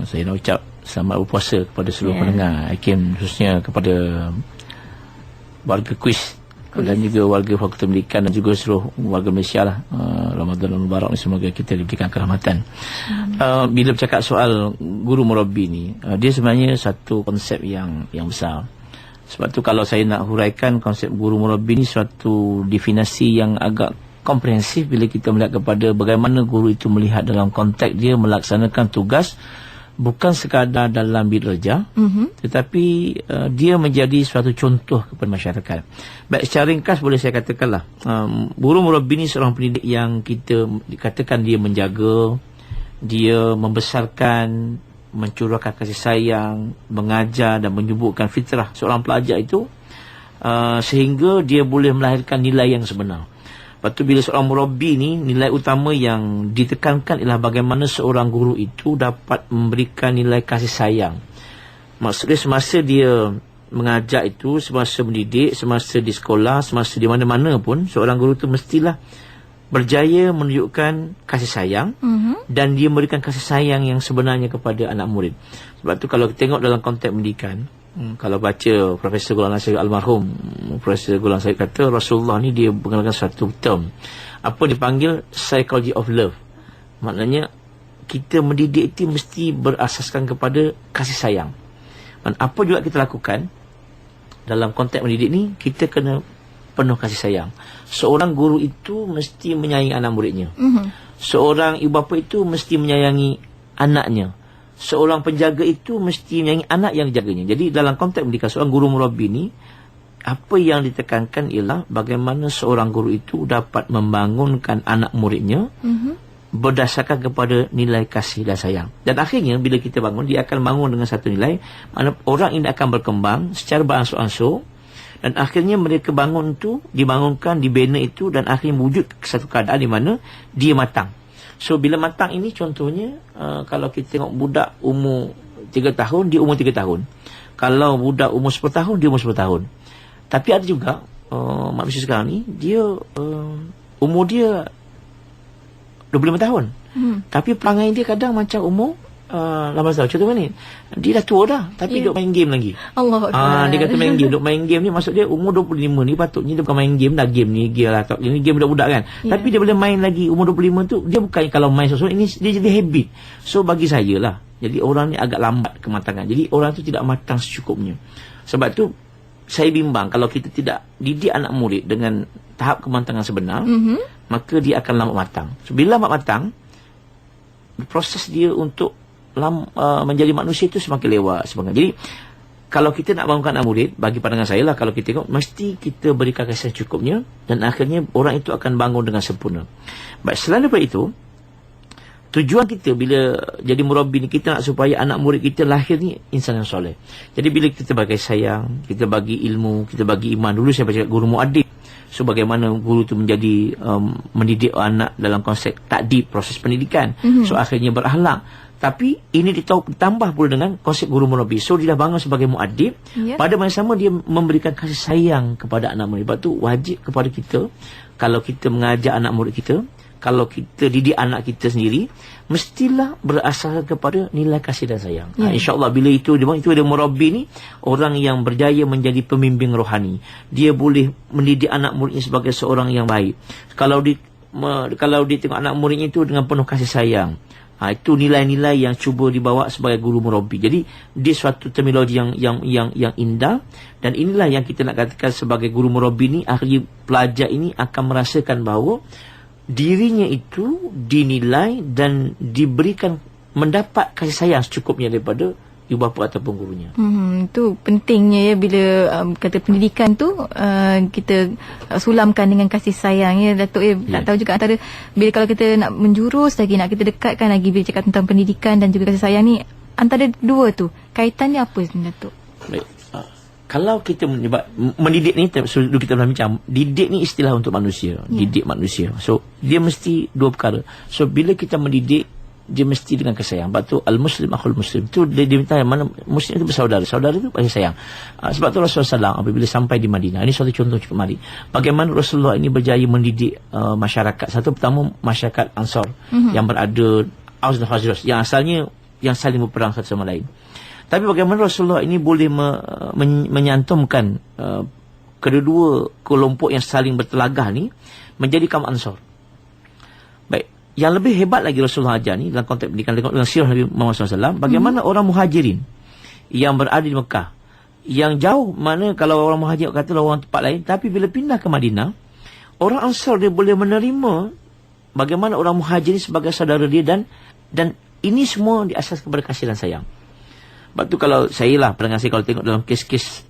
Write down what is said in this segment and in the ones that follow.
Saya nak ucap selamat berpuasa kepada seluruh pendengar Hakim, khususnya kepada warga kuis dan juga warga Fakulti Pendidikan dan juga seluruh warga Malaysia lah. Ramadan Mubarak ni semoga kita diberikan kerahmatan. Bila bercakap soal guru murabbi ni, dia sebenarnya satu konsep yang besar. Sebab tu kalau saya nak huraikan konsep guru murabbi ni, suatu definisi yang agak komprehensif bila kita melihat kepada bagaimana guru itu melihat dalam konteks dia melaksanakan tugas bukan sekadar dalam bidang kerja, tetapi dia menjadi suatu contoh kepada masyarakat. Baik, secara ringkas boleh saya katakanlah, guru murabbi ni seorang pendidik yang kita katakan dia menjaga, dia membesarkan, mencurahkan kasih sayang, mengajar dan menyuburkan fitrah seorang pelajar itu, sehingga dia boleh melahirkan nilai yang sebenar. Lepas tu bila seorang murabbi ni, nilai utama yang ditekankan ialah bagaimana seorang guru itu dapat memberikan nilai kasih sayang. Maksudnya semasa dia mengajar itu, semasa mendidik, semasa di sekolah, semasa di mana-mana pun, seorang guru itu mestilah berjaya menunjukkan kasih sayang, dan dia memberikan kasih sayang yang sebenarnya kepada anak murid. Sebab tu kalau kita tengok dalam konteks pendidikan, kalau baca Profesor Ghulam Nasir almarhum, Profesor Ghulam Nasir kata Rasulullah ni dia menggunakan satu term apa dipanggil psychology of love. Maknanya kita mendidik itu mesti berasaskan kepada kasih sayang. Dan apa juga kita lakukan dalam konteks mendidik ni, kita kena penuh kasih sayang. Seorang guru itu mesti menyayangi anak muridnya. Seorang ibu bapa itu mesti menyayangi anaknya. Seorang penjaga itu mesti menyayangi anak yang dijaganya. Jadi dalam konteks pendidikan, seorang guru murabbi ni, apa yang ditekankan ialah bagaimana seorang guru itu dapat membangunkan anak muridnya berdasarkan kepada nilai kasih dan sayang. Dan akhirnya bila kita bangun, dia akan bangun dengan satu nilai, mana orang ini akan berkembang secara beransur-ansur, dan akhirnya mereka bangun tu, dibangunkan, dibina itu, dan akhirnya wujud satu keadaan di mana dia matang. So bila matang ini contohnya, kalau kita tengok budak umur 3 tahun, dia umur 3 tahun. Kalau budak umur 10 tahun, dia umur 10 tahun. Tapi ada juga manusia sekarang ni, dia umur dia 25 tahun. Tapi perangai dia kadang macam umur 18 tahun. Contoh ni, dia dah tua dah, tapi duk main game lagi. Dia kata main game. Duk main game ni maksud dia umur 25 ni patutnya dia bukan main game dah. Game ni game lah, ini game budak-budak kan. Tapi dia boleh main lagi umur 25 tu. Dia bukan kalau main sesuatu, ini dia jadi habit. So bagi saya lah, jadi orang ni agak lambat kematangan. Jadi orang tu tidak matang secukupnya. Sebab tu saya bimbang kalau kita tidak didik anak murid dengan tahap kematangan sebenar, maka dia akan lambat matang. So bila lambat matang, proses dia untuk menjadi manusia itu semakin lewat sebagainya. Jadi kalau kita nak bangunkan anak murid, bagi pandangan saya lah, kalau kita tengok, mesti kita berikan kasih cukupnya, dan akhirnya orang itu akan bangun dengan sempurna. Baik, selain daripada itu, tujuan kita bila jadi murabbi ni, kita nak supaya anak murid kita lahir ni insan yang soleh. Jadi bila kita bagi sayang, kita bagi ilmu, kita bagi iman. Dulu saya baca guru muadib. So bagaimana guru tu menjadi mendidik anak dalam konsep takdib, proses pendidikan. So akhirnya berakhlak. Tapi ini ditambah pula dengan konsep guru murabbi. So dia dah bangun sebagai muadib, pada masa sama dia memberikan kasih sayang kepada anak murid. Sebab tu wajib kepada kita, kalau kita mengajar anak murid kita, kalau kita didik anak kita sendiri, mestilah berasaskan kepada nilai kasih dan sayang. InsyaAllah bila itu dia murabbi ni, orang yang berjaya menjadi pembimbing rohani. Dia boleh mendidik anak muridnya sebagai seorang yang baik. Kalau dia tengok anak muridnya itu dengan penuh kasih sayang, itu nilai-nilai yang cuba dibawa sebagai guru murabbi. Jadi dia suatu terminologi yang indah, dan inilah yang kita nak katakan sebagai guru murabbi ni, akhirnya pelajar ini akan merasakan bahawa dirinya itu dinilai dan diberikan, mendapat kasih sayang secukupnya daripada ibu bapa ataupun gurunya. Itu pentingnya ya, bila kata pendidikan tu kita sulamkan dengan kasih sayang ya Datuk ya. Tak tahu juga antara, bila kalau kita nak menjurus lagi, nak kita dekatkan lagi bila cakap tentang pendidikan dan juga kasih sayang ni, antara dua tu kaitannya apa Datuk? Baik. Kalau kita mendidik ni, dulu kita pernah bincang, didik ni istilah untuk manusia, didik manusia. So dia mesti dua perkara. So bila kita mendidik, dia mesti dengan kesayang. Sebab tu al-muslim akhul muslim, tu dia minta yang mana muslim itu bersaudara, saudara itu kasih sayang. Sebab tu Rasulullah SAW apabila sampai di Madinah, ini suatu contoh cukup mari, bagaimana Rasulullah ini berjaya mendidik masyarakat. Satu pertama, masyarakat Ansar yang berada Aus dan Khazraj, yang asalnya yang saling berperang satu sama lain. Tapi bagaimana Rasulullah ini boleh menyantumkan kedua-dua kelompok yang saling bertelagah ni menjadi kaum Ansar. Baik, yang lebih hebat lagi Rasulullah ajar ni dalam konteks pendidikan dengan sirah Nabi Muhammad SAW, bagaimana orang muhajirin yang berada di Mekah, yang jauh mana kalau orang muhajir kata orang tempat lain, tapi bila pindah ke Madinah, orang Ansar dia boleh menerima bagaimana orang muhajirin sebagai saudara dia, dan ini semua diasas kepada kasih dan sayang. Sebab tu kalau saya lah pendengar saya, kalau tengok dalam kes-kes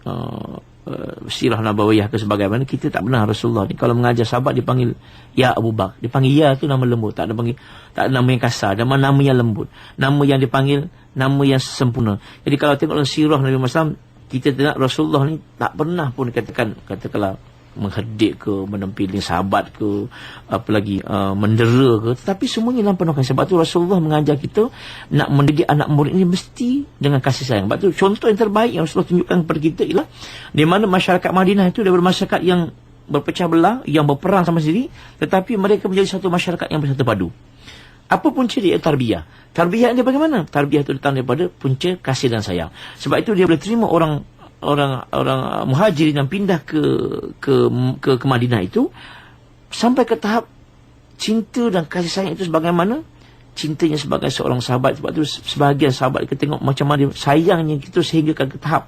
sirah Nabawiyah ke sebagaimana, kita tak pernah Rasulullah ni kalau mengajar sahabat dipanggil Ya Abu Bakar. Dipanggil Ya tu nama lembut, tak ada nama yang kasar, nama yang lembut, nama yang dipanggil nama yang sempurna. Jadi kalau tengok dalam sirah Nabi Muhammad, kita tengok Rasulullah ni tak pernah pun katakanlah mengherdik ke, menempilin sahabat ke, apalagi mendera ke, tetapi semuanya dalam penuh kasih. Sebab tu Rasulullah mengajar kita nak mendidik anak murid ini mesti dengan kasih sayang. Sebab tu contoh yang terbaik yang Rasulullah tunjukkan kepada kita ialah di mana masyarakat Madinah itu daripada masyarakat yang berpecah belah, yang berperang sama sendiri, tetapi mereka menjadi satu masyarakat yang bersatu padu. Apa punca dia? Tarbiyah. Tarbiyah dia bagaimana? Tarbiyah itu datang daripada punca kasih dan sayang. Sebab itu dia boleh terima orang muhajirin yang pindah ke Madinah itu sampai ke tahap cinta dan kasih sayang itu sebagaimana cintanya sebagai seorang sahabat. Sebab itu sebahagian sahabat kita tengok macam mana sayangnya kita sehingga ke tahap,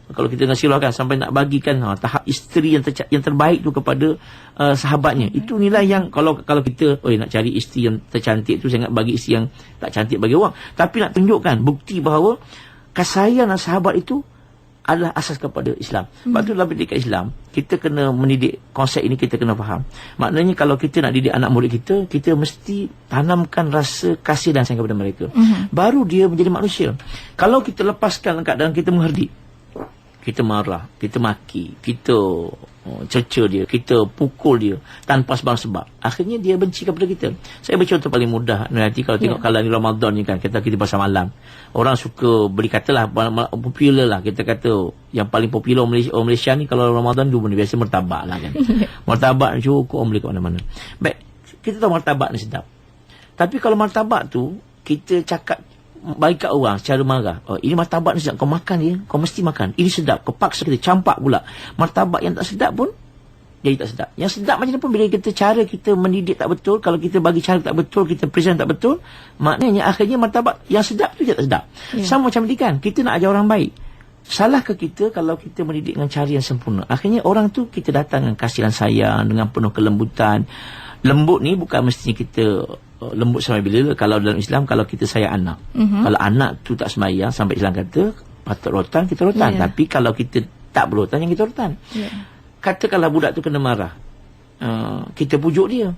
kalau kita nak silahkan sampai nak bagikan tahap isteri yang terbaik tu kepada sahabatnya. Itu nilai yang kalau kita nak cari isteri yang tercantik tu, saya nak bagi isteri yang tak cantik bagi orang, tapi nak tunjukkan bukti bahawa kasih sayang dan sahabat itu adalah asas kepada Islam. Sebab tu dalam pendidikan Islam, kita kena mendidik konsep ini, kita kena faham. Maknanya kalau kita nak didik anak murid kita, kita mesti tanamkan rasa kasih dan sayang kepada mereka. Baru dia menjadi manusia. Kalau kita lepaskan keadaan kita mengherdik, kita marah, kita maki, kita cerca dia, kita pukul dia tanpa sebab, akhirnya dia benci kepada kita. Saya bercontoh paling mudah nanti kalau tengok kalau ni Ramadan ni kan, kita pasal malam, orang suka beli katalah popular lah, kita kata yang paling popular orang Malaysia ni kalau Ramadan dua benda biasa martabak lah kan. Martabak cukup orang beli kat mana-mana. Baik, kita tahu martabak ni sedap, tapi kalau martabak tu kita cakap bagi kat orang secara marah, ini martabak ni sedap, kau makan dia, kau mesti makan, ini sedap, kau paksa kita campak pula. Martabak yang tak sedap pun jadi tak sedap. Yang sedap macam mana pun, bila cara kita mendidik tak betul, kalau kita bagi cara tak betul, kita present tak betul, maknanya akhirnya martabak yang sedap tu je tak sedap. Sama macam pendidikan, kita nak ajar orang baik, salah ke kita kalau kita mendidik dengan cara yang sempurna? Akhirnya orang tu kita datang dengan kasih dan sayang, dengan penuh kelembutan. Lembut ni bukan mestinya kita lembut sampai bila. Kalau dalam Islam, kalau kita sayang anak, kalau anak tu tak semayang, sampai Islam kata patut rotan, kita rotan. Tapi kalau kita tak berotan, yang kita rotan. Katakanlah budak tu kena marah, kita pujuk dia.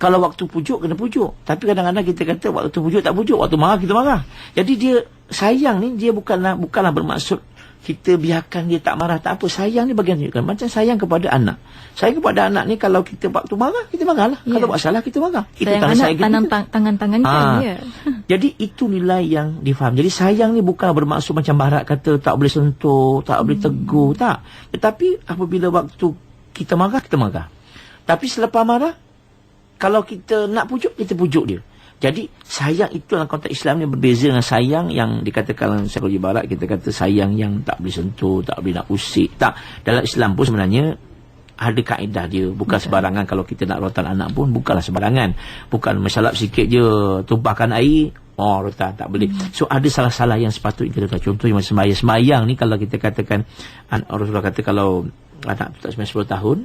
Kalau waktu pujuk, kena pujuk. Tapi kadang-kadang kita kata waktu pujuk tak pujuk, waktu marah kita marah. Jadi dia sayang ni, dia bukanlah bermaksud kita biarkan dia tak marah, tak apa. Sayang ni bagian tunjukkan macam sayang kepada anak. Sayang kepada anak ni, kalau kita waktu marah, kita marahlah. Kalau buat salah, kita marah. Itu sayang anak, tangan-tangan kan. Jadi itu nilai yang difaham. Jadi sayang ni bukan bermaksud macam barat kata tak boleh sentuh, tak boleh tegur, tak. Tetapi apabila waktu kita marah, kita marah. Tapi selepas marah, kalau kita nak pujuk, kita pujuk dia. Jadi sayang itu dalam konteks Islam ni berbeza dengan sayang yang dikatakan dalam psikologi barat. Kita kata sayang yang tak boleh sentuh, tak boleh nak usik. Tak, dalam Islam pun sebenarnya ada kaedah dia. Bukan sebarangan kalau kita nak rotan anak pun, bukanlah sebarangan. Bukan masalah sikit je tumpahkan air, rotan, tak boleh. So ada salah-salah yang sepatutnya kita lakukan. Contohnya macam semayang ni, kalau kita katakan, Rasulullah kata kalau anak tu tak sampai 10 tahun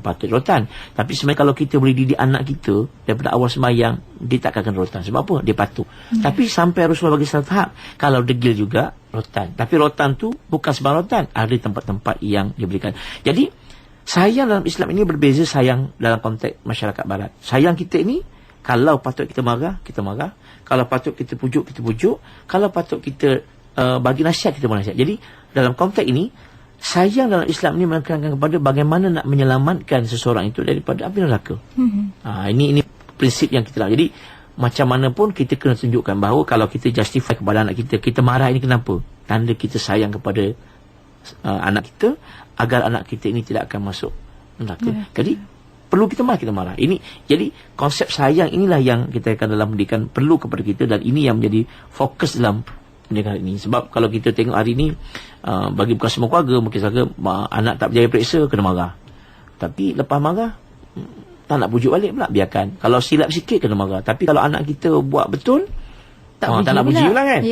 patut rotan. Tapi sebenarnya kalau kita boleh didik anak kita daripada awal sembahyang, dia tak akan rotan. Sebab apa? Dia patuh. Tapi sampai Rasulullah bagi satu tahap, kalau degil juga rotan. Tapi rotan tu bukan sembarang rotan, ada tempat-tempat yang diberikan. Jadi sayang dalam Islam ini berbeza sayang dalam konteks masyarakat barat. Sayang kita ini, kalau patut kita marah, kita marah. Kalau patut kita pujuk, kita pujuk. Kalau patut kita bagi nasihat, kita bagi nasihat. Jadi dalam konteks ini, sayang dalam Islam ni menekankan kepada bagaimana nak menyelamatkan seseorang itu daripada api neraka. Ini prinsip yang kita lakukan. Jadi macam mana pun kita kena tunjukkan bahawa kalau kita justify kepada anak kita, kita marah ini kenapa? Tanda kita sayang kepada anak kita, agar anak kita ini tidak akan masuk neraka. Jadi perlu kita marah. Ini jadi konsep sayang inilah yang kita akan dalam pendidikan perlu kepada kita, dan ini yang menjadi fokus dalam pendidikan ini. Sebab kalau kita tengok hari ini, bagi bukan semua keluarga, mungkin saja anak tak berjaya periksa kena marah. Tapi lepas marah tak nak pujuk balik pula, biarkan. Kalau silap sikit kena marah. Tapi kalau anak kita buat betul, tak nak puji pula kan.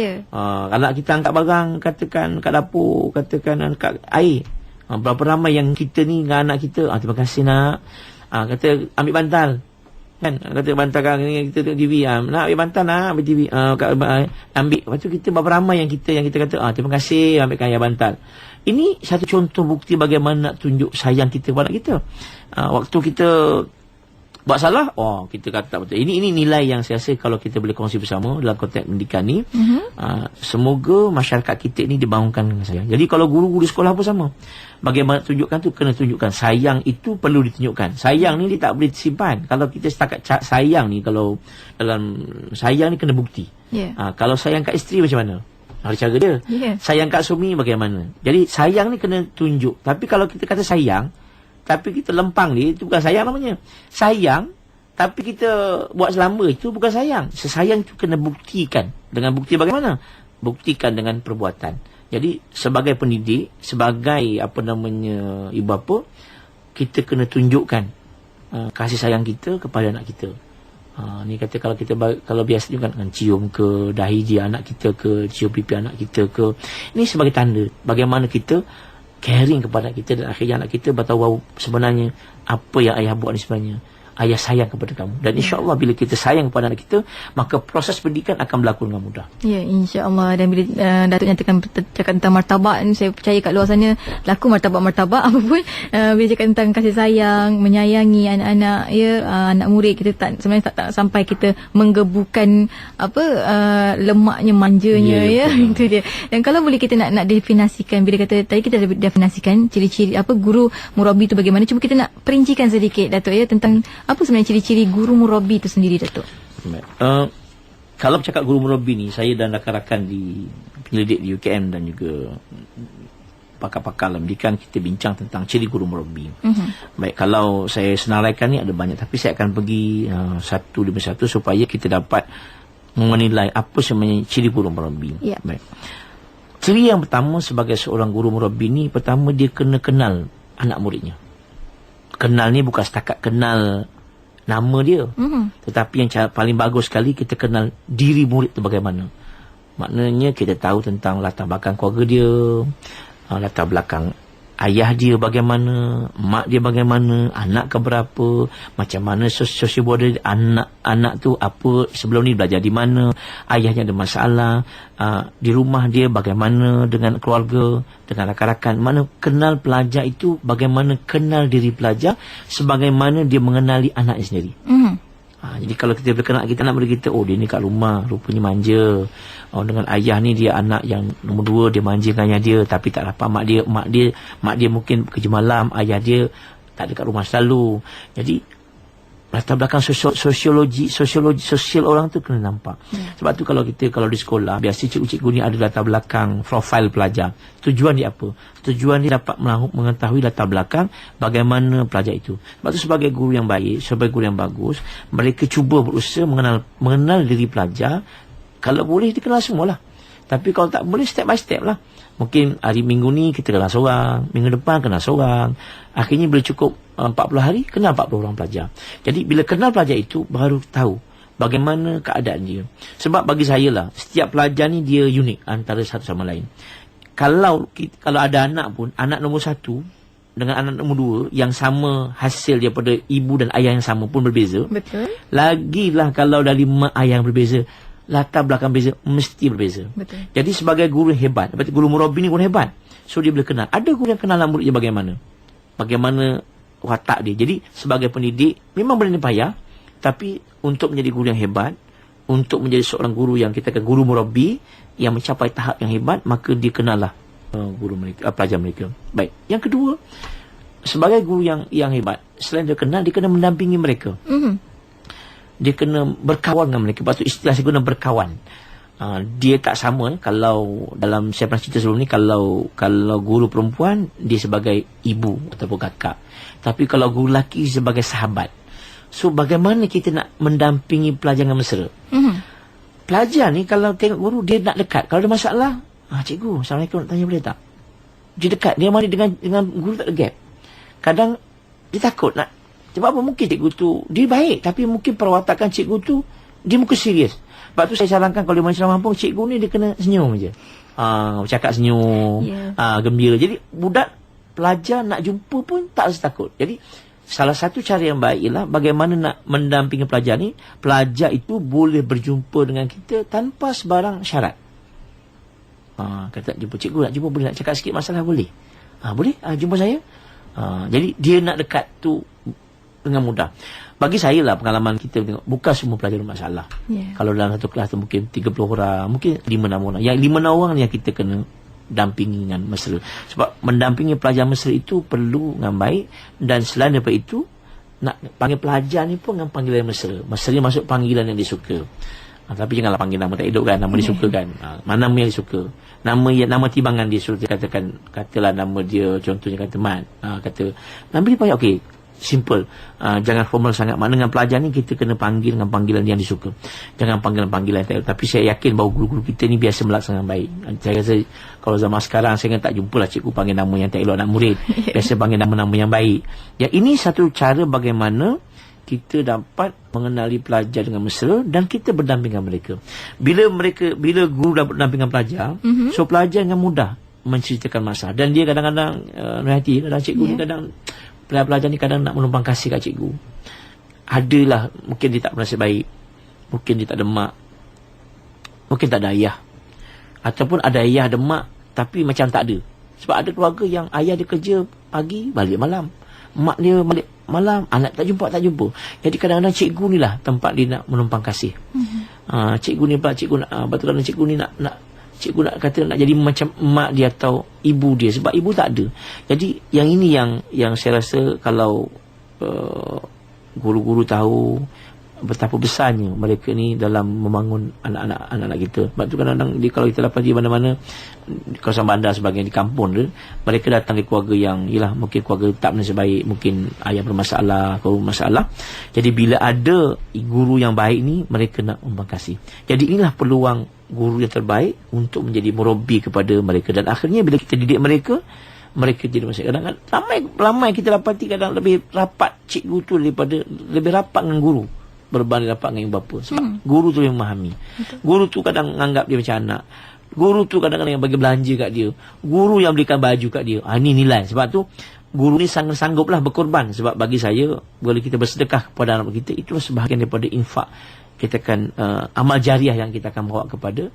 Anak kita angkat barang, katakan kat dapur, katakan angkat air, berapa ramai yang kita ni dengan anak kita, terima kasih nak, kata ambil bantal kan, kata bantal kan ni kita tengok TV, nak ambil bantal, nak ambil TV, ambil. Lepas tu kita berapa ramai yang kita kata terima kasih, ambilkan air bantal. Ini satu contoh bukti bagaimana nak tunjuk sayang kita kepada anak kita. Waktu kita buat salah, kita kata tak betul. Ini nilai yang saya rasa kalau kita boleh kongsi bersama dalam konteks pendidikan ni, semoga masyarakat kita ni dibangunkan dengan sayang. Jadi kalau guru-guru sekolah pun sama. Bagaimana tunjukkan tu, kena tunjukkan sayang itu perlu ditunjukkan. Sayang ni dia tak boleh disimpan. Kalau kita setakat sayang ni, kalau dalam sayang ni kena bukti. Kalau sayang kat isteri macam mana? Ada cara dia. Sayang kat suami bagaimana? Jadi sayang ni kena tunjuk. Tapi kalau kita kata sayang tapi kita lempang dia, itu bukan sayang namanya. Sayang tapi kita buat selamba, itu bukan sayang. Sesayang itu kena buktikan. Dengan bukti bagaimana? Buktikan dengan perbuatan. Jadi sebagai pendidik, sebagai ibu bapa, kita kena tunjukkan kasih sayang kita kepada anak kita. Ni kata kalau biasa juga kan cium ke dahi dia anak kita ke, cium pipi anak kita ke. Ini sebagai tanda bagaimana kita caring kepada kita, dan akhirnya anak kita bertahu sebenarnya apa yang ayah buat ni sebenarnya. Ayah sayang kepada kamu. Dan insya-Allah bila kita sayang kepada anak kita, maka proses pendidikan akan berlaku dengan mudah. Ya, insya-Allah. Dan bila Datuk nyatakan cakap tentang martabat, saya percaya kat luar sana laku martabat-martabat apa pun. Bila cakap tentang kasih sayang, menyayangi anak-anak, anak murid kita sebenarnya tak sampai kita menggebukan lemaknya, manjanya, itu dia. Dan kalau boleh kita nak definasikan, bila kata tadi kita definasikan ciri-ciri guru murabi itu bagaimana, cuma kita nak perincikan sedikit Datuk tentang apa sebenarnya ciri-ciri guru murabi itu sendiri, Datuk? Kalau bercakap guru murabi ni, saya dan rakan-rakan di penyelidik di UKM dan juga pakar-pakar dalam pendidikan, kita bincang tentang ciri guru murabi. Baik, kalau saya senaraikan ni ada banyak, tapi saya akan pergi satu demi satu supaya kita dapat menilai apa sebenarnya ciri guru murabi. Baik. Ciri yang pertama sebagai seorang guru murabi ni, pertama dia kena kenal anak muridnya. Kenal ni bukan setakat kenal nama dia, tetapi yang paling bagus sekali kita kenal diri murid tu bagaimana. Maknanya kita tahu tentang latar belakang keluarga dia, latar belakang ayah dia bagaimana, mak dia bagaimana, anak ke berapa, macam mana sosial dia, anak tu apa sebelum ni belajar di mana, ayahnya ada masalah, di rumah dia bagaimana dengan keluarga, dengan rakan-rakan. Mana kenal pelajar itu bagaimana kenal diri pelajar, sebagaimana dia mengenali anaknya sendiri. Jadi kalau kita berkenal anak murid kita, dia ni kat rumah rupanya manja. Dengan ayah ni dia anak yang nombor 2, dia manja dengan ayah dia, tapi tak dapat mak dia mungkin kerja malam, ayah dia tak ada kat rumah selalu. Jadi latar belakang sosial orang tu kena nampak. Sebab tu kalau di sekolah, biasa cikgu-cikgu ni ada latar belakang profil pelajar. Tujuan dia apa? Tujuan dia dapat mengetahui latar belakang bagaimana pelajar itu. Sebab tu sebagai guru yang baik, sebagai guru yang bagus, mereka cuba berusaha mengenal diri pelajar. Kalau boleh dikenal semualah. Tapi kalau tak boleh, step by step lah. Mungkin hari minggu ni kita kenal seorang, minggu depan kenal seorang. Akhirnya bila cukup 40 hari, kenal 40 orang pelajar. Jadi bila kenal pelajar itu, baru tahu bagaimana keadaan dia. Sebab bagi saya lah, setiap pelajar ni dia unik antara satu sama lain. Kalau ada anak pun, anak nombor 1 dengan anak nombor 2 yang sama hasil daripada ibu dan ayah yang sama pun berbeza. Betul. Lagilah kalau dari mak ayah yang berbeza, latar belakang beza, mesti berbeza. Betul. Jadi sebagai guru yang hebat, guru murabi ni guru hebat. So dia boleh kenal. Ada guru yang kenal muridnya bagaimana watak dia. Jadi sebagai pendidik memang boleh payah, tapi untuk menjadi guru yang hebat, untuk menjadi seorang guru yang kita kata guru murabi yang mencapai tahap yang hebat, maka dia kenallah guru mereka, pelajar mereka. Baik. Yang kedua, sebagai guru yang hebat, selain dia kenal, dia kena mendampingi mereka. Dia kena berkawan dengan mereka. Lepas tu istilah saya guna berkawan. Dia tak sama kalau dalam saya pernah cerita sebelum ni, kalau guru perempuan dia sebagai ibu ataupun kakak, tapi kalau guru lelaki sebagai sahabat. So bagaimana kita nak mendampingi pelajar dengan mesra? Pelajar ni kalau tengok guru dia nak dekat. Kalau ada masalah, cikgu, Assalamualaikum, nak tanya boleh tak? Dia dekat, dia mari dengan guru tak ada gap. Kadang dia takut nak, sebab apa, mungkin cikgu tu dia baik, tapi mungkin perwatakan cikgu tu dia muka serius. Sebab tu saya sarankan kalau dia macam mampu, cikgu ni dia kena senyum je. Bercakap senyum, gembira. Jadi budak pelajar nak jumpa pun tak rasa takut. Jadi salah satu cara yang baik ialah bagaimana nak mendampingi pelajar ni. Pelajar itu boleh berjumpa dengan kita tanpa sebarang syarat. Kata jumpa cikgu, nak jumpa boleh, nak cakap sikit masalah boleh. Boleh, jumpa saya. Jadi dia nak dekat tu dengan mudah. Bagi saya lah, pengalaman kita tengok, bukan semua pelajar bermasalah. Kalau dalam satu kelas tu mungkin 30 orang, mungkin 5-6 orang. Yang 5-6 orang ni yang kita kena dampingi dengan mesra. Sebab mendampingi pelajar mesra itu perlu dengan baik. Dan selain daripada itu, nak panggil pelajar ni pun dengan panggilan mesra. Mesra masuk panggilan yang dia suka. Tapi janganlah panggil nama tak hidup kan, nama dia suka kan. Mana nama yang dia suka. Nama timbangan dia suruh dia katalah nama dia, contohnya kata Mat. Kata nama dia panggil, okey, simple. Jangan formal sangat. Makna dengan pelajar ni kita kena panggil dengan panggilan yang disuka. Jangan panggilan-panggilan tak elok. Tapi saya yakin bahawa guru-guru kita ni biasa melaksanakan baik. Saya rasa kalau zaman sekarang saya tak jumpalah cikgu panggil nama yang tak elok anak murid. Biasa panggil nama-nama yang baik. Ya, ini satu cara bagaimana kita dapat mengenali pelajar dengan mesra dan kita berdamping dengan mereka. Bila guru dah berdamping dengan pelajar, so pelajar dengan mudah menceritakan masalah. Dan dia kadang-kadang kadang cikgu ni kadang pelajar ni kadang nak menumpang kasih kat cikgu. Adalah mungkin dia tak merasa baik, mungkin dia tak ada mak, mungkin tak ada ayah, ataupun ada ayah ada mak tapi macam tak ada. Sebab ada keluarga yang ayah dia kerja pagi balik malam, mak dia balik malam, anak tak jumpa. Jadi kadang-kadang cikgu ni lah tempat dia nak menumpang kasih. Cikgu ni pula betul cikgu ni nak cikgu nak kata nak jadi macam mak dia atau ibu dia, sebab ibu tak ada. Jadi yang ini yang saya rasa kalau guru-guru tahu betapa besarnya mereka ni dalam membangun anak-anak kita. Sebab tu kadang-kadang kalau kita dapat di mana-mana di kawasan bandar sebagainya, di kampung tu, mereka datang dari keluarga yang mungkin keluarga tak merasa baik, mungkin ayah bermasalah, kau bermasalah. Jadi bila ada guru yang baik ni, mereka nak memangkasi. Jadi inilah peluang guru yang terbaik untuk menjadi murabi kepada mereka. Dan akhirnya bila kita didik mereka tidak masalah. Kadang-kadang ramai kita dapati kadang lebih rapat cikgu tu lebih rapat dengan guru berbanding rapat dengan ibu bapa. Sebab guru tu yang memahami. Guru tu kadang menganggap dia macam anak. Guru tu kadang-kadang yang bagi belanja kat dia. Guru yang belikan baju kat dia. Ini nilai. Sebab tu guru ni sangguplah berkorban. Sebab bagi saya, bila kita bersedekah kepada anak kita, itu sebahagian daripada infak. Kita akan amal jariah yang kita akan bawa kepada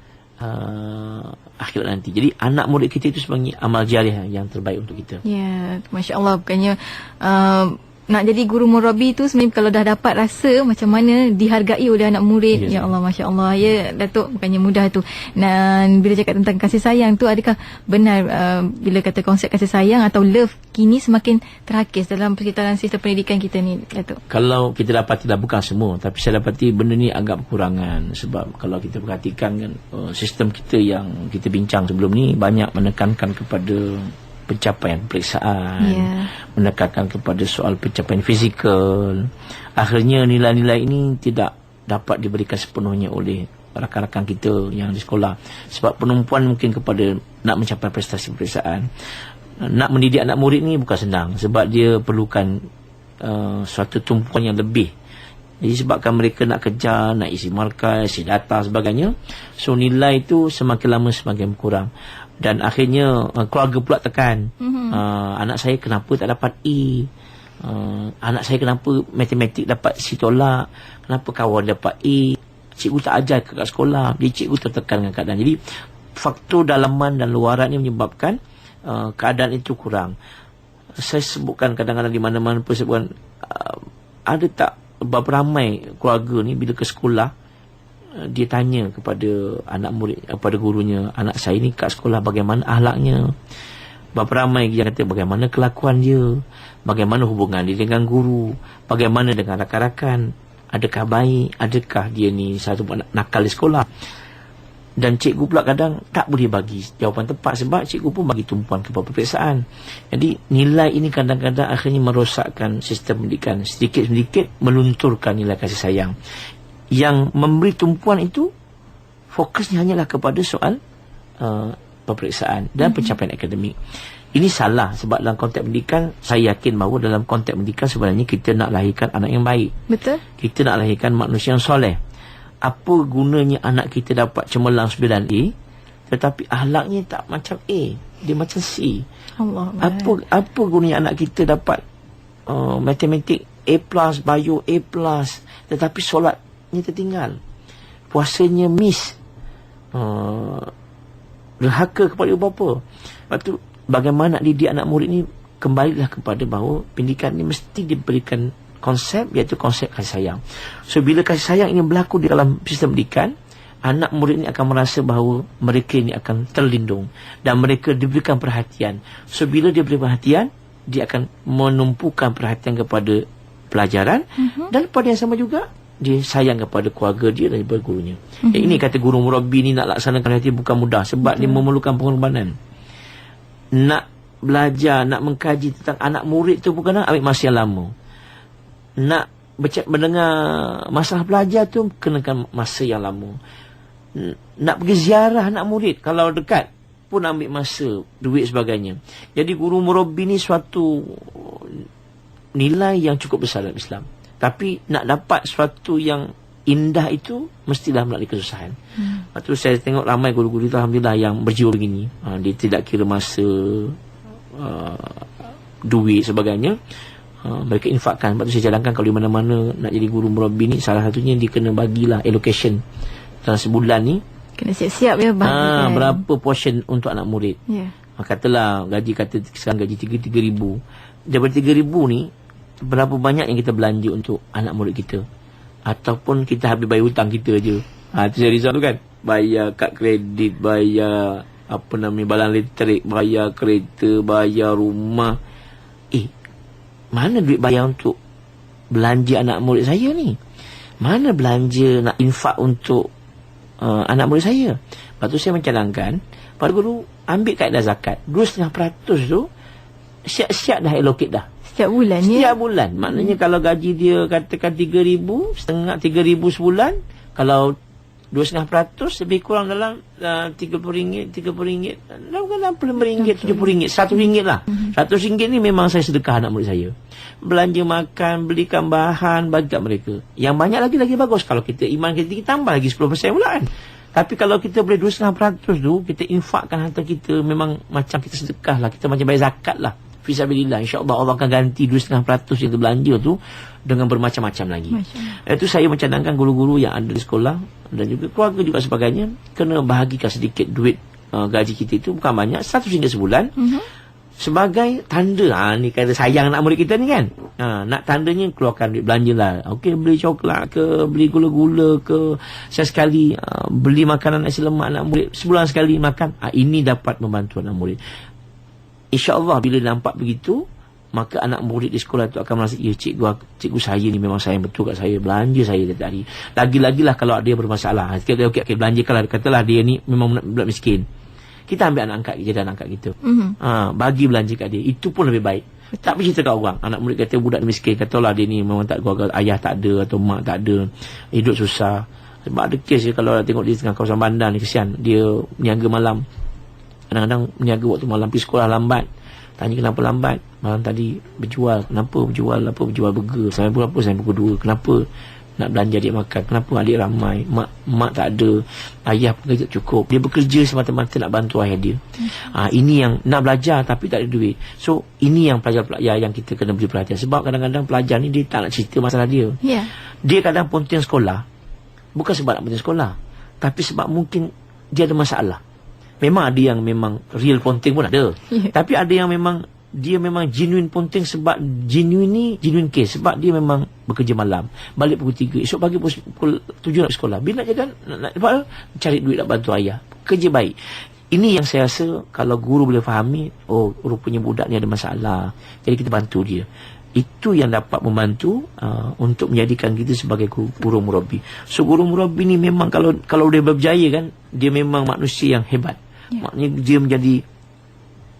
akhirat nanti. Jadi anak murid kita itu sebenarnya amal jariah yang terbaik untuk kita. Ya, Masya Allah. Bukannya nak jadi guru murabi tu sebenarnya kalau dah dapat rasa macam mana dihargai oleh anak murid. Ya Allah, Masya Allah. Ya, Datuk, bukannya mudah tu. Dan bila cakap tentang kasih sayang tu, adakah benar bila kata konsep kasih sayang atau love kini semakin terhakis dalam persekitaran sistem pendidikan kita ni, Datuk? Kalau kita dapati, bukan semua, tapi saya dapati benda ni agak kekurangan. Sebab kalau kita perhatikan kan, sistem kita yang kita bincang sebelum ni banyak menekankan kepada pencapaian peperiksaan, menekankan kepada soal pencapaian fizikal. Akhirnya nilai-nilai ini tidak dapat diberikan sepenuhnya oleh rakan-rakan kita yang di sekolah. Sebab penumpuan mungkin kepada nak mencapai prestasi peperiksaan. Nak mendidik anak murid ni bukan senang, sebab dia perlukan suatu tumpuan yang lebih. Jadi sebabkan mereka nak kejar, nak isi markas, isi data sebagainya, so nilai itu semakin lama semakin kurang. Dan akhirnya keluarga pula tekan. Anak saya kenapa tak dapat E? Anak saya kenapa matematik dapat C tolak? Kenapa kawan dapat E? Cikgu tak ajar kat sekolah. Jadi cikgu tertekan dengan keadaan. Jadi faktor dalaman dan luaran ni menyebabkan keadaan itu kurang. Saya sebutkan kadang-kadang di mana-mana pun sebutkan, ada tak berapa ramai keluarga ni bila ke sekolah, dia tanya kepada anak murid, kepada gurunya, anak saya ni kat sekolah bagaimana akhlaknya. Berapa ramai yang kata bagaimana kelakuan dia, bagaimana hubungan dia dengan guru, bagaimana dengan rakan-rakan, adakah baik, adakah dia ni satu anak nakal di sekolah. Dan cikgu pula kadang tak boleh bagi jawapan tepat sebab cikgu pun bagi tumpuan kepada peperiksaan. Jadi nilai ini kadang-kadang akhirnya merosakkan sistem pendidikan. Sedikit-sedikit melunturkan nilai kasih sayang. Yang memberi tumpuan itu fokusnya hanyalah kepada soal peperiksaan dan pencapaian akademik. Ini salah sebab dalam konteks pendidikan, saya yakin bahawa dalam konteks pendidikan sebenarnya kita nak lahirkan anak yang baik. Betul. Kita nak lahirkan manusia yang soleh. Apa gunanya anak kita dapat cemerlang 9A tetapi akhlaknya tak macam A, dia macam C. Allah. Apa gunanya anak kita dapat matematik A+, bio A+, tetapi solatnya tertinggal, puasanya miss, derhaka kepada ibu bapa. Lepas tu bagaimana nak didik anak murid ni, kembalilah kepada bahawa pendidikan ni mesti diberikan konsep, iaitu konsep kasih sayang. So bila kasih sayang ini berlaku di dalam sistem pendidikan, anak murid ini akan merasa bahawa mereka ini akan terlindung dan mereka diberikan perhatian. So bila dia beri perhatian, dia akan menumpukan perhatian kepada pelajaran, dan pada yang sama juga dia sayang kepada keluarga dia dan kepada gurunya. Ini kata guru murabbi ni nak laksanakan hati bukan mudah sebab dia memerlukan pengorbanan. Nak belajar, nak mengkaji tentang anak murid tu bukan nak ambil masa yang lama. Nak mendengar masalah pelajar tu kenakan masa yang lama. Nak pergi ziarah anak murid kalau dekat pun ambil masa, duit sebagainya. Jadi guru murabbi ni suatu nilai yang cukup besar dalam Islam. Tapi nak dapat sesuatu yang indah itu mestilah melalui kesusahan. Lepas tu saya tengok ramai guru-guru itu alhamdulillah yang berjiwa begini. Dia tidak kira masa, duit sebagainya. Mereka infakkan. Sebab tu saya jalankan kalau di mana-mana nak jadi guru murabbi ni, salah satunya dia kena bagilah allocation dalam sebulan ni. Kena siap-siap ya bagikan. Berapa portion untuk anak murid. Katalah gaji, sekarang gaji 3,000. Daripada 3,000 ni, berapa banyak yang kita belanja untuk anak murid kita, ataupun kita habis bayar hutang kita je. Itu saya risau tu kan, bayar kad kredit, bayar balang elektrik, bayar kereta, bayar rumah. Mana duit bayar untuk belanja anak murid saya ni? Mana belanja nak infak untuk anak murid saya? Lepas tu saya mencadangkan pada guru ambil kaedah zakat 2.5% tu siap-siap dah allocate dah. Setiap bulan ya? Setiap bulan. Maknanya kalau gaji dia katakan 3,000, setengah 3,000 sebulan, kalau 2.5% lebih kurang dalam RM30, RM60, RM60, RM70, RM100 lah. RM100 ni memang saya sedekah anak murid saya. Belanja makan, belikan bahan, bagi kat mereka. Yang banyak lagi bagus. Kalau kita iman kita tinggi, tambah lagi 10% pula kan. Tapi kalau kita boleh 2.5% tu, kita infakkan harta kita, memang macam kita sedekah lah. Kita macam bayar zakat lah. Fisabilillah, insyaAllah Allah akan ganti 2.5% yang kita belanja tu dengan bermacam-macam lagi. Itu saya mencadangkan guru-guru yang ada di sekolah dan juga keluarga juga sebagainya, kena bahagikan sedikit duit gaji kita itu, bukan banyak, RM100 sebulan, sebagai tanda. Ni kata sayang anak murid kita ni kan. Nak tandanya keluarkan duit belanja lah. Okey, beli coklat ke, beli gula-gula ke, sekali beli makanan nasi lemak anak murid, sebulan sekali makan. Ini dapat membantu anak murid. InsyaAllah bila nampak begitu, maka anak murid di sekolah itu akan merasa, ya cikgu saya ni memang sayang betul kat saya, belanja saya setiap hari. Lagi-lagilah kalau dia bermasalah. Okey, belanjakanlah, katalah dia ni memang budak miskin, kita ambil anak angkat, jadi anak angkat kita, bagi belanja kat dia, itu pun lebih baik. Tak pergi cerita kat orang, anak murid kata budak miskin, katalah dia ni memang tak keluarga, ayah tak ada atau mak tak ada, hidup susah. Sebab ada kes je, kalau tengok dia tengah kawasan bandar ni, kesian, dia meniaga malam. Kadang-kadang meniaga waktu malam, pergi sekolah lambat. Tanya kenapa lambat? Malam tadi berjual. Kenapa berjual? Berjual burger. Sampai pukul 2. Kenapa? Nak belanja adik makan. Kenapa adik ramai? Mak tak ada. Ayah pun kerja cukup. Dia bekerja semata-mata nak bantu ayah dia. Ini yang nak belajar tapi tak ada duit. So, ini yang pelajar-pelajar yang kita kena beri perhatian. Sebab kadang-kadang pelajar ni dia tak nak cerita masalah dia. Dia kadang ponting sekolah. Bukan sebab nak ponting sekolah, tapi sebab mungkin dia ada masalah. Memang ada yang memang real ponting pun ada. Tapi ada yang memang dia memang genuine ponting, sebab genuine case, sebab dia memang bekerja malam, balik pukul 3, esok pagi pukul 7 nak sekolah. Bila nak nak cari duit nak bantu ayah, kerja baik. Ini yang saya rasa kalau guru boleh fahami, rupanya budak ni ada masalah, jadi kita bantu dia. itu yang dapat membantu untuk menjadikan kita sebagai guru murabbi. So guru murabbi ni memang kalau dia berjaya kan, dia memang manusia yang hebat. Maknanya dia menjadi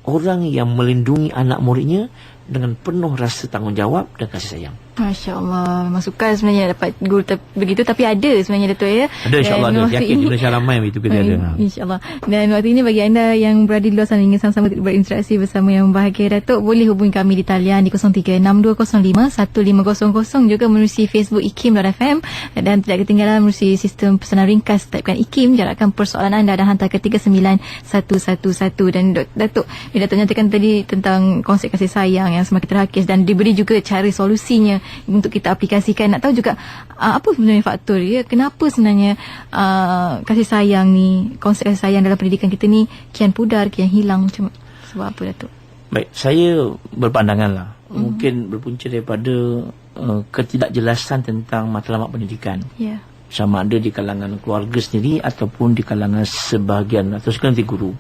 orang yang melindungi anak muridnya dengan penuh rasa tanggungjawab dan kasih sayang. Masya Allah. Memang sukar sebenarnya dapat guru begitu, tapi ada sebenarnya Datuk ya. Ada, insyaAllah ada. Yakin di Malaysia ramai itu kita ada. InsyaAllah. Dan waktu ini bagi anda yang berada di luar sana ingin sama-sama berinteraksi bersama yang bahagia Datuk, boleh hubungi kami di talian di 0362051500, juga menerusi Facebook IKIM.FM, dan tidak ketinggalan menerusi sistem pesanan ringkas, typekan IKIM, jarakkan persoalan anda dan hantar ke 39111. Dan Datuk nyatakan tadi tentang konsep kasih sayang yang semakin terhakis dan diberi juga cara solusinya untuk kita aplikasikan. Nak tahu juga apa sebenarnya faktor dia, kenapa sebenarnya kasih sayang ni, konsep kasih sayang dalam pendidikan kita ni kian pudar, kian hilang. Macam sebab apa Datuk? Baik, saya berpandangan lah, mungkin berpunca daripada ketidakjelasan tentang matlamat pendidikan. Sama ada di kalangan keluarga sendiri ataupun di kalangan sebahagian atau sekelintir guru.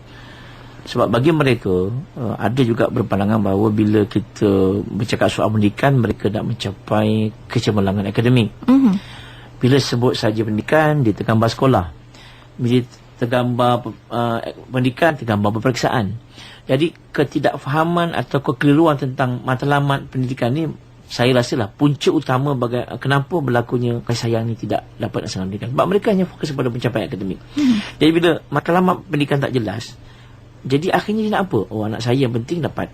Sebab bagi mereka ada juga berpandangan bahawa bila kita bercakap soal pendidikan, mereka nak mencapai kecemerlangan akademik. Bila sebut saja pendidikan, dia tergambar sekolah. Bila tergambar pendidikan, tergambar peperiksaan. Jadi ketidakfahaman atau kekeliruan tentang matlamat pendidikan ni, saya rasalah punca utama kenapa berlakunya kasih sayang ni tidak dapat dilaksanakan pendidikan. Sebab mereka hanya fokus pada pencapaian akademik. Jadi bila matlamat pendidikan tak jelas, jadi akhirnya dia nak apa? Oh, anak saya yang penting dapat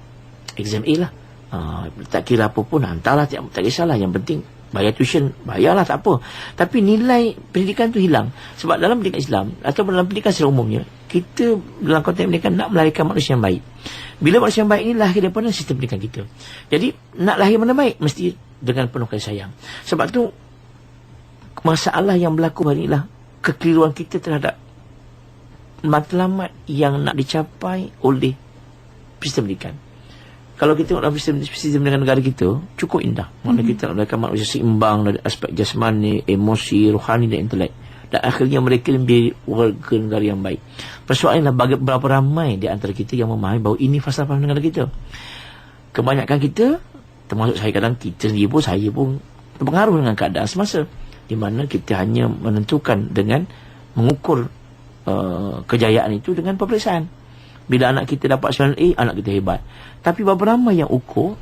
exam A lah. Tak kira apa pun, hantarlah, tak kisahlah. Yang penting bayar tuition, bayarlah, tak apa. Tapi nilai pendidikan tu hilang. Sebab dalam pendidikan Islam atau dalam pendidikan secara umumnya, kita dalam konteks pendidikan nak melahirkan manusia yang baik. Bila manusia yang baik ni lahir daripada sistem pendidikan kita. Jadi nak lahir mana baik, mesti dengan penuh kasih sayang. Sebab tu masalah yang berlaku hari inilah kekeliruan kita terhadap matlamat yang nak dicapai oleh sistem pendidikan. Kalau kita dalam sistem pendidikan negara kita cukup indah. Maknanya kita nak melahirkan manusia seimbang dari aspek jasmani, emosi, rohani dan intelek. Dan akhirnya mereka menjadi warga negara yang baik. Persoalannya berapa ramai di antara kita yang memahami bahawa ini falsafah negara kita. Kebanyakan kita, termasuk saya, kadang kita sendiri pun, saya pun terpengaruh dengan keadaan semasa, di mana kita hanya menentukan dengan mengukur kejayaan itu dengan peperiksaan. Bila anak kita dapat 9A, anak kita hebat. Tapi berapa ramai yang ukur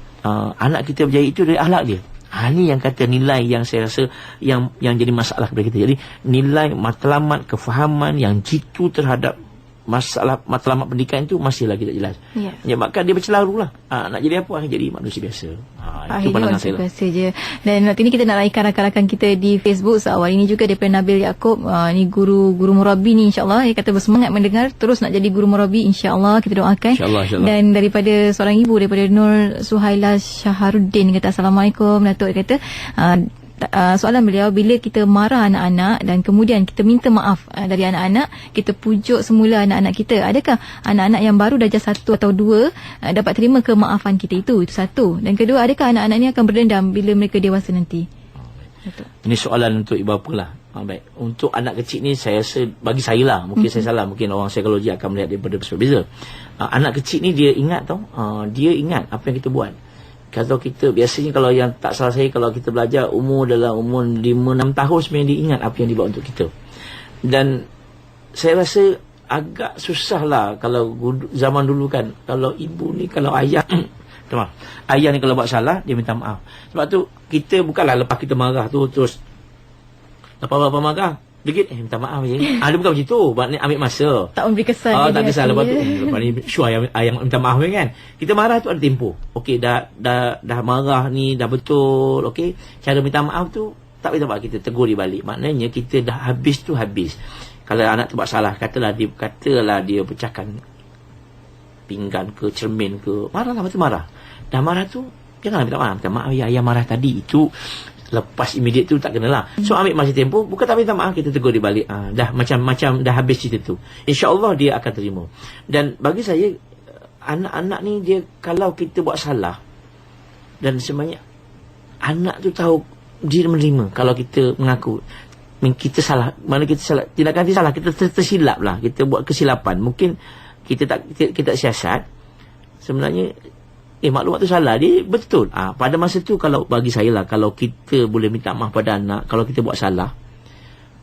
anak kita berjaya itu dari akhlak dia. Ini yang kata nilai yang saya rasa yang jadi masalah kepada kita. Jadi nilai matlamat, kefahaman yang jitu terhadap masalah matlamat pendidikan itu masih lagi tak jelas. Menyebabkan dia bercelaru lah. Nak jadi apa? Akhirnya jadi manusia biasa. Itu pandangan saya lah. Biasa je. Dan waktu ini kita nak raikan rakan-rakan kita di Facebook. Awal ini juga daripada Nabil Yaakob. Ni guru murabbi ni, insyaAllah. Dia kata bersemangat mendengar, terus nak jadi guru murabbi, insyaAllah. Kita doakan. InsyaAllah. Dan daripada seorang ibu, daripada Nur Suhaila Syaharuddin, kata Assalamualaikum Datuk. Dia kata soalan beliau, bila kita marah anak-anak dan kemudian kita minta maaf dari anak-anak, kita pujuk semula anak-anak kita, adakah anak-anak yang baru darjah 1 atau 2 dapat terima kemaafan kita itu satu? Dan kedua, adakah anak-anak ni akan berdendam bila mereka dewasa nanti? Ini soalan untuk ibu bapa lah. Baik, untuk anak kecil ni saya rasa, bagi saya lah, mungkin saya salah, mungkin orang psikologi akan melihat daripada perspektif berbeza. Anak kecil ni dia ingat tau, dia ingat apa yang kita buat. Kalau kita, biasanya kalau yang tak salah saya, kalau kita belajar dalam umur 5-6 tahun, sebenarnya dia ingat apa yang dibuat untuk kita. Dan saya rasa agak susah lah kalau zaman dulu kan, kalau ibu ni, kalau ayah ayah ni kalau buat salah, dia minta maaf. Sebab tu kita bukanlah lepas kita marah tu terus lepas marah dikit, minta maaf je. Dia bukan macam tu. Maknanya ambil masa. Tak memberi kesan. Tak kesan. Lepas tu, lepas ni sure ayah minta maaf kan. Kita marah tu ada tempoh. Okey, dah marah ni, dah betul. Okey, cara minta maaf tu, tak boleh kita tegur dia balik. Maknanya kita dah habis tu habis. Kalau anak tu buat salah, katalah dia pecahkan pinggan ke, cermin ke, marahlah, betul marah. Dah marah tu, janganlah minta maaf. Ayah marah tadi. Itu lepas immediate tu tak kenalah. So ambil masa tempoh, bukan tak minta maaf, kita tegur dia balik. Dah macam dah habis cerita tu. InsyaAllah dia akan terima. Dan bagi saya, anak-anak ni, dia kalau kita buat salah, dan sebenarnya anak tu tahu, dia menerima kalau kita mengaku kita salah. Mana kita salah, tidak kata salah, kita tersilap lah, kita buat kesilapan. Mungkin kita tak siasat. Sebenarnya maklumat tu salah, dia betul. Pada masa tu kalau bagi saya lah, kalau kita boleh minta maaf pada anak kalau kita buat salah,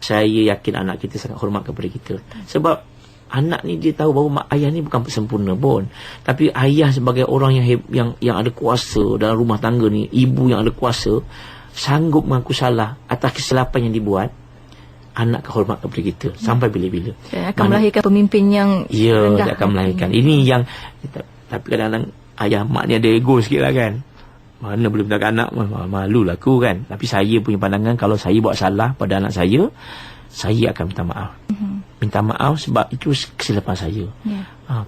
saya yakin anak kita sangat hormat kepada kita. Sebab anak ni dia tahu bahawa mak ayah ni bukan sempurna pun, tapi ayah sebagai orang yang ada kuasa dalam rumah tangga ni, ibu yang ada kuasa, sanggup mengaku salah atas kesilapan yang dibuat. Anak akan hormat kepada kita sampai bila-bila. Dan akan melahirkan pemimpin yang rendah. Dia akan melahirkan. Ini yang tapi kadang-kadang ayah mak ni ada ego sikit lah kan. Mana boleh minta anak, malu lah aku kan. Tapi saya punya pandangan, kalau saya buat salah pada anak saya akan minta maaf. Minta maaf sebab itu kesilapan saya.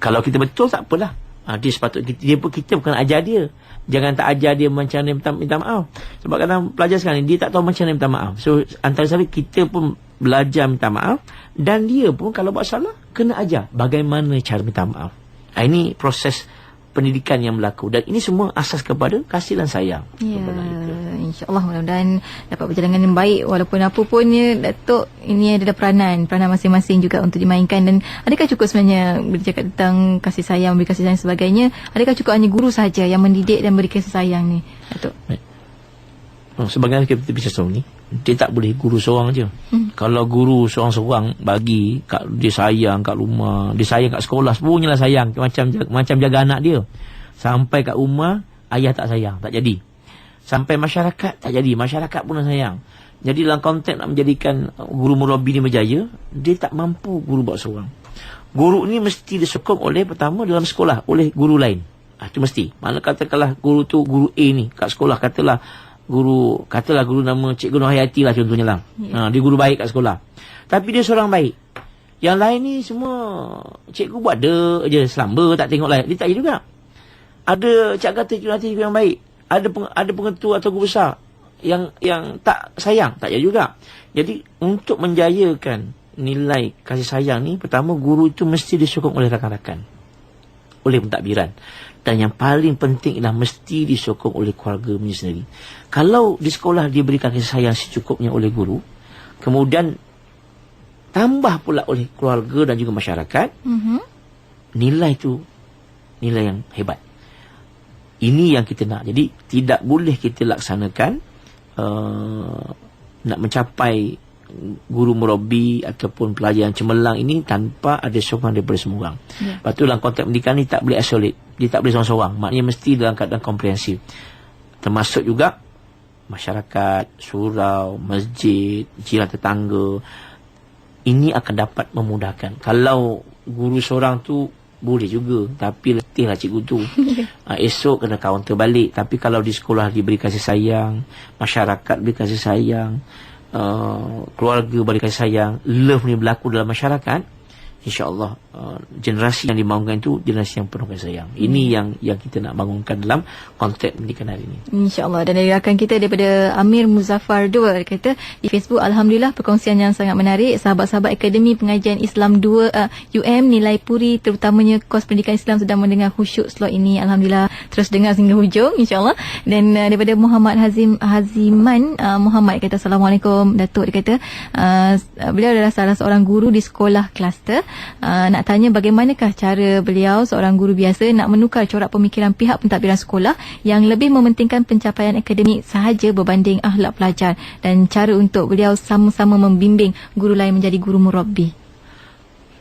Kalau kita betul tak apalah. Dia sepatutnya kita bukan ajar dia. Jangan tak ajar dia macam mana minta maaf. Sebab kadang pelajar sekarang ni, dia tak tahu macam mana minta maaf. So antara sekali kita pun belajar minta maaf, dan dia pun kalau buat salah kena ajar bagaimana cara minta maaf. Ini proses pendidikan yang berlaku, dan ini semua asas kepada kasih dan sayang. Ya, insya-Allah mudah-mudahan dapat berjalan dengan baik. Walaupun apa pun ya Datuk, ini adalah peranan masing-masing juga untuk dimainkan. Dan adakah cukup sebenarnya bercakap tentang kasih sayang, beri kasih sayang sebagainya, adakah cukup hanya guru saja yang mendidik dan beri kasih sayang ni, Datuk? Sebagaimana kita bincang sebelum ni, dia tak boleh guru seorang je. Kalau guru seorang-seorang bagi dia sayang kat rumah, dia sayang kat sekolah, semuanya lah sayang, macam jaga anak dia. Sampai kat rumah ayah tak sayang, tak jadi. Sampai masyarakat tak jadi, masyarakat pun nak sayang. Jadi dalam konteks nak menjadikan guru murabbi ni berjaya, dia tak mampu guru buat seorang. Guru ni mesti disokong oleh, pertama dalam sekolah, oleh guru lain. Itu mesti. Mana katakanlah guru tu, guru A ni kat sekolah, katalah guru nama Cikgu Nur Hayati lah contohnya lah. Dia guru baik kat sekolah, tapi dia seorang baik. Yang lain ni semua cikgu buat dia je, selamba tak tengok lain. Dia tak juga. Ada cak kata cikgu yang baik, ada pengetua atau guru besar yang tak sayang, tak jadi juga. Jadi untuk menjayakan nilai kasih sayang ni, pertama guru itu mesti disokong oleh rakan-rakan, oleh pentadbiran. Dan yang paling penting ialah mesti disokong oleh keluarga sendiri. Kalau di sekolah dia berikan kasih sayang secukupnya oleh guru, kemudian tambah pula oleh keluarga dan juga masyarakat, nilai itu nilai yang hebat. Ini yang kita nak. Jadi tidak boleh kita laksanakan nak mencapai guru murabbi ataupun pelajar yang cemerlang ini tanpa ada sokongan daripada semua orang. Lepas tu dalam konteks pendidikan ni tak boleh isolate. Dia tak boleh seorang-seorang. Maknanya mesti dalam keadaan komprehensif. Termasuk juga masyarakat, surau, masjid, jiran tetangga. Ini akan dapat memudahkan. Kalau guru seorang tu boleh juga, tapi letihlah cikgu tu. Esok kena counter balik. Tapi kalau di sekolah diberi kasih sayang, masyarakat beri kasih sayang, keluarga beri kasih sayang, love ni berlaku dalam masyarakat, insya-Allah generasi yang dibangunkan itu generasi yang penuh kasih sayang. Ini yang kita nak bangunkan dalam konteks pendidikan hari ini, insya-Allah. Dan dari rakan kita daripada Amir Muzaffar 2 kata di Facebook, alhamdulillah perkongsian yang sangat menarik. Sahabat-sahabat Akademi Pengajian Islam 2 UM Nilai Puri, terutamanya kos pendidikan Islam, sedang mendengar khusyuk slot ini. Alhamdulillah, terus dengar hingga hujung insya-Allah. Dan daripada Muhammad Haziman Muhammad kata, Assalamualaikum Datuk. Dia kata beliau adalah salah seorang guru di sekolah kluster. Nak tanya bagaimanakah cara beliau seorang guru biasa nak menukar corak pemikiran pihak pentadbiran sekolah yang lebih mementingkan pencapaian akademik sahaja berbanding akhlak pelajar, dan cara untuk beliau sama-sama membimbing guru lain menjadi guru murabbi.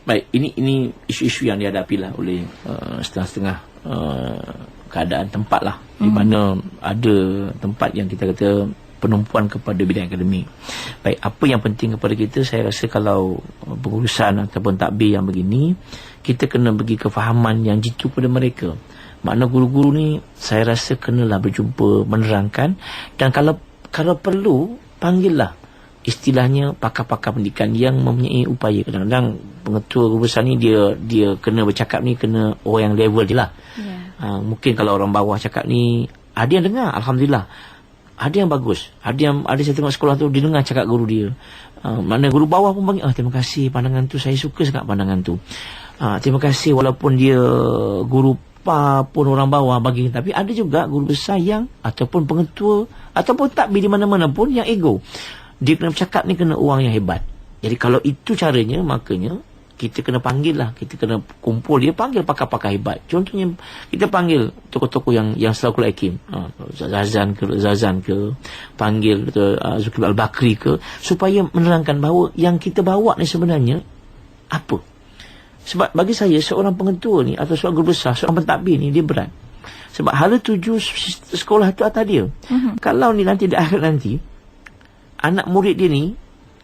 Baik, ini isu-isu yang dihadapi lah oleh setengah-setengah keadaan tempat lah, di mana ada tempat yang kita kata penumpuan kepada bidang akademik. Baik, apa yang penting kepada kita, saya rasa kalau pengurusan ataupun takbir yang begini, kita kena bagi kefahaman yang jitu kepada mereka. Makna guru-guru ni saya rasa kenalah berjumpa, menerangkan, dan kalau perlu panggillah istilahnya pakar-pakar pendidikan yang mempunyai upaya. Kadang-kadang pengetua guru besar ni dia kena bercakap ni kena orang yang level je lah. Mungkin kalau orang bawah cakap ni ada yang dengar, alhamdulillah. Ada yang bagus, ada saya tengok sekolah tu dia dengar cakap guru dia. Mana guru bawah pun panggil, terima kasih pandangan tu, saya suka sangat pandangan tu. Terima kasih, walaupun dia guru pun orang bawah bagi, tapi ada juga guru besar yang ataupun pengetua ataupun takbir di mana-mana pun yang ego. Dia kena bercakap ni kena orang yang hebat. Jadi kalau itu caranya, makanya kita kena panggil lah, kita kena kumpul, dia panggil pakar-pakar hebat. Contohnya kita panggil tokoh-tokoh yang selaku Hakim, Zazan ke, panggil Zulkifli Al-Bakri ke, supaya menerangkan bahawa yang kita bawa ni sebenarnya apa. Sebab bagi saya seorang pengetua ni atau seorang guru besar, seorang pentadbir ni dia berat. Sebab hala tuju sekolah tu atas dia. Kalau ni nanti di akhir nanti anak murid dia ni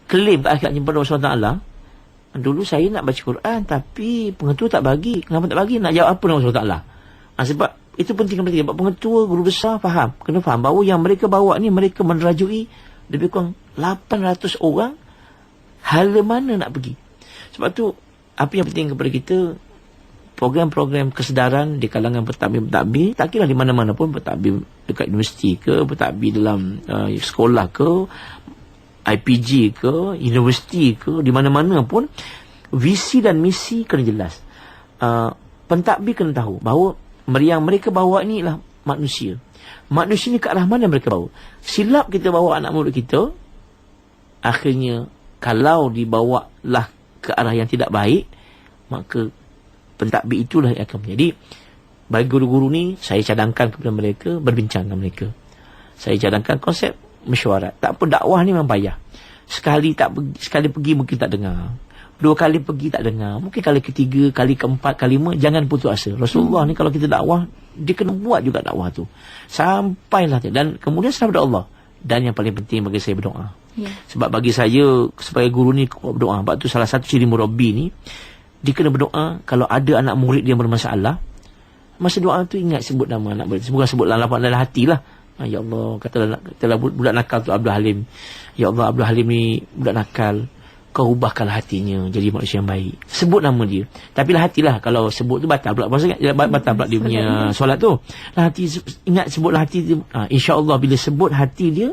klaim ke akhiratnya kepada Allah SWT, dulu saya nak baca Quran tapi pengetua tak bagi. Kenapa tak bagi? Nak jawab apa dengan Allah SWT? Sebab itu penting. Sebab pengetua, guru besar kena faham bahawa yang mereka bawa ni, mereka menerajui lebih kurang 800 orang. Hala mana nak pergi? Sebab tu apa yang penting kepada kita, program-program kesedaran di kalangan pentadbir, tak kira di mana-mana pun, pentadbir dekat universiti ke, pentadbir dalam sekolah ke, IPG ke, universiti ke, di mana-mana pun, visi dan misi kena jelas. Pentadbir kena tahu bahawa yang mereka bawa ni lah manusia. Manusia ni ke arah mana mereka bawa. Silap kita bawa anak murid kita, akhirnya kalau dibawa lah ke arah yang tidak baik, maka pentadbir itulah yang akan menjadi. Bagi guru-guru ni, saya cadangkan kepada mereka, berbincang dengan mereka. Saya cadangkan konsep mesyuarat. Tak apa, dakwah ni memang payah. Sekali pergi mungkin tak dengar, 2 kali pergi tak dengar, mungkin kali ketiga, kali keempat, kali 5, jangan putus asa. Rasulullah ni kalau kita dakwah, dia kena buat juga dakwah tu sampailah. Dan kemudian serah pada Allah. Dan yang paling penting bagi saya, berdoa. Sebab bagi saya, sebagai guru ni kuat berdoa. Sebab tu salah satu ciri murabbi ni, dia kena berdoa. Kalau ada anak murid dia bermasalah, masa doa tu ingat sebut nama anak murid. Bukan sebut dalam hati lah. Ya Allah, katalah budak nakal tu Abdul Halim. Ya Allah, Abdul Halim ni budak nakal, kau ubahkanlah hatinya jadi manusia yang baik. Sebut nama dia. Tapi lah hatilah, kalau sebut tu batal pula. Maksudnya batal pula dia punya solat tu. Lah hati, ingat sebutlah hati dia. InsyaAllah bila sebut hati dia,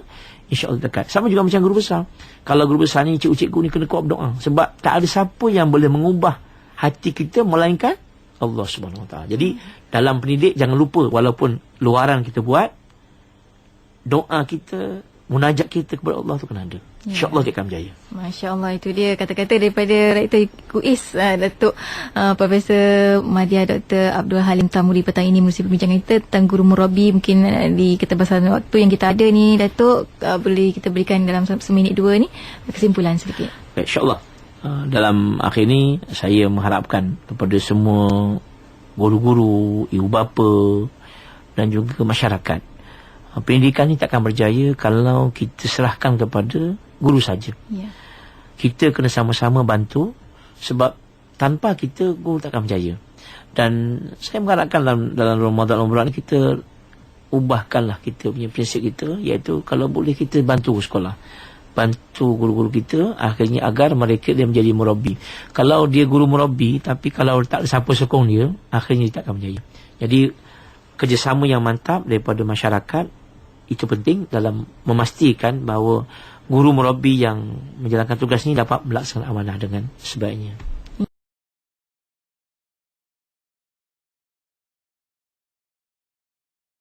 InsyaAllah dekat. Sama juga macam guru besar. Kalau guru besar ni, cikgu-cikgu ni kena kuat berdoa. Sebab tak ada siapa yang boleh mengubah hati kita melainkan Allah Subhanahu Wa Taala. Jadi dalam pendidik jangan lupa, walaupun luaran kita buat, doa kita, munajat kita kepada Allah tu kena ada. InsyaAllah kita akan berjaya. Masya Allah, itu dia kata-kata daripada Rektor KUIS, Datuk Profesor Madya Dr. Abdul Halim Tamuri petang ini menerusi perbincangan kita tentang guru murabbi. Mungkin di keterbatasan waktu yang kita ada ni, Datuk, boleh kita berikan dalam seminit 2 ni kesimpulan sedikit. InsyaAllah dalam akhir ni saya mengharapkan kepada semua guru-guru, ibu bapa dan juga masyarakat, pendidikan ni takkan berjaya kalau kita serahkan kepada guru saja. Kita kena sama-sama bantu, sebab tanpa kita guru takkan berjaya. Dan saya mengharapkan dalam Ramadan ni kita ubahkanlah kita punya prinsip kita, iaitu kalau boleh kita bantu sekolah, bantu guru-guru kita, akhirnya agar mereka dia menjadi murabbi. Kalau dia guru murabbi tapi kalau tak ada siapa sokong dia, akhirnya dia takkan berjaya. Jadi kerjasama yang mantap daripada masyarakat itu penting dalam memastikan bahawa guru murabbi yang menjalankan tugas ini dapat melaksanakan amanah dengan sebaiknya.